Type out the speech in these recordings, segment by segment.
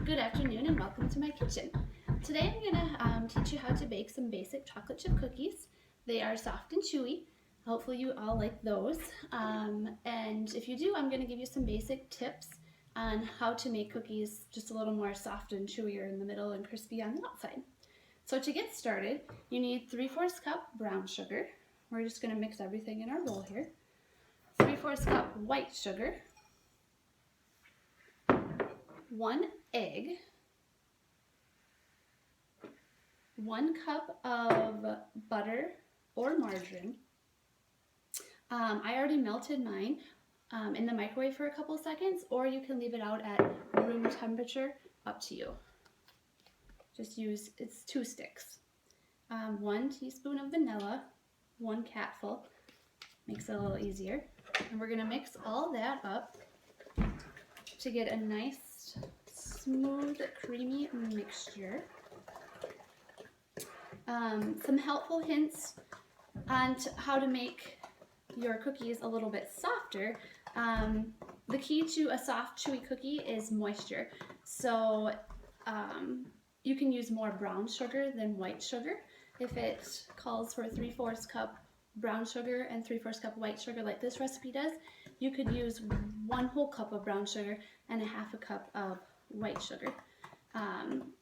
Good afternoon and welcome to my kitchen. Today I'm going to teach you how to bake some basic chocolate chip cookies. They are soft and chewy. Hopefully you all like those. And if you do, I'm going to give you some basic tips on how to make cookies just a little more soft and chewier in the middle and crispy on the outside. So to get started, you need 3/4 cup brown sugar. We're just going to mix everything in our bowl here. 3/4 cup white sugar, 1 egg, 1 cup of butter or margarine. I already melted mine in the microwave for a couple seconds, or you can leave it out at room temperature, up to you. Just use, it's 2 sticks. 1 teaspoon of vanilla, 1 capful, makes it a little easier. And we're gonna mix all that up to get a nice, smooth, creamy mixture. Some helpful hints on how to make your cookies a little bit softer. The key to a soft, chewy cookie is moisture. So you can use more brown sugar than white sugar. If it calls for 3/4 cup brown sugar and 3/4 cup white sugar like this recipe does, you could use 1 whole cup of brown sugar and 1/2 cup of white sugar.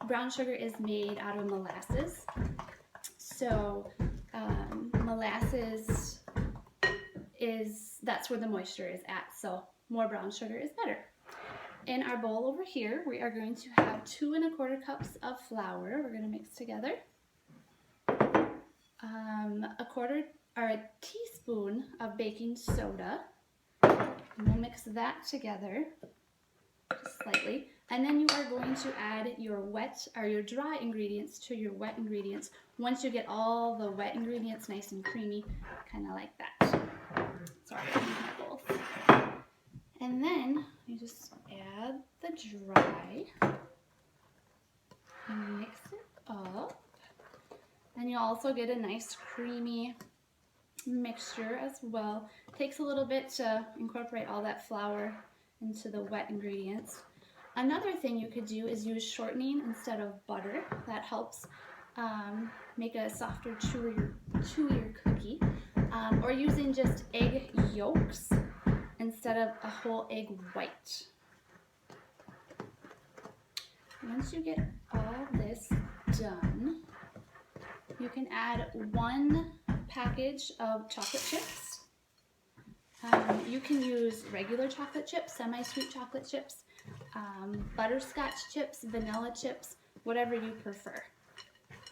Brown sugar is made out of molasses. So molasses that's where the moisture is at, so more brown sugar is better. In our bowl over here, we are going to have 2 1/4 cups of flour. We're going to mix together. A teaspoon of baking soda. And we'll mix that together just slightly. And then you are going to add your wet or your dry ingredients to your wet ingredients once you get all the wet ingredients nice and creamy, kind of like that. Sorry, my bowls. And then you just add the dry and mix it up. And you also get a nice creamy mixture as well. It takes a little bit to incorporate all that flour into the wet ingredients. Another thing you could do is use shortening instead of butter. That helps make a softer, chewier cookie. Or using just egg yolks instead of a whole egg white. Once you get all this done, you can add 1 package of chocolate chips. You can use regular chocolate chips, semi-sweet chocolate chips, butterscotch chips, vanilla chips, whatever you prefer.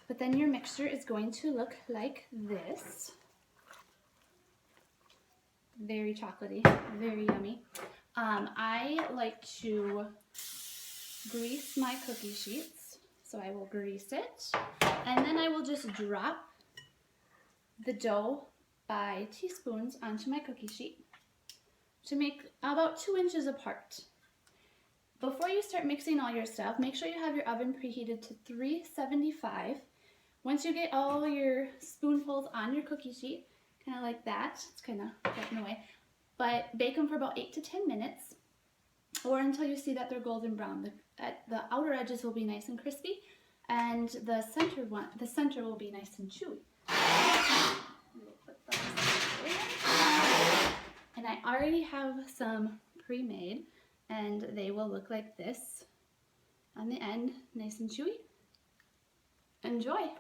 But then your mixture is going to look like this. Very chocolatey, very yummy. I like to grease my cookie sheets, so I will grease it. And then I will just drop the dough by teaspoons onto my cookie sheet to make about 2 inches apart. Before you start mixing all your stuff, make sure you have your oven preheated to 375. Once you get all your spoonfuls on your cookie sheet, kind of like that, it's kind of getting away, but bake them for about 8 to 10 minutes or until you see that they're golden brown. The outer edges will be nice and crispy, and the center will be nice and chewy. We'll put those in. And I already have some pre-made, and they will look like this on the end, nice and chewy. Enjoy!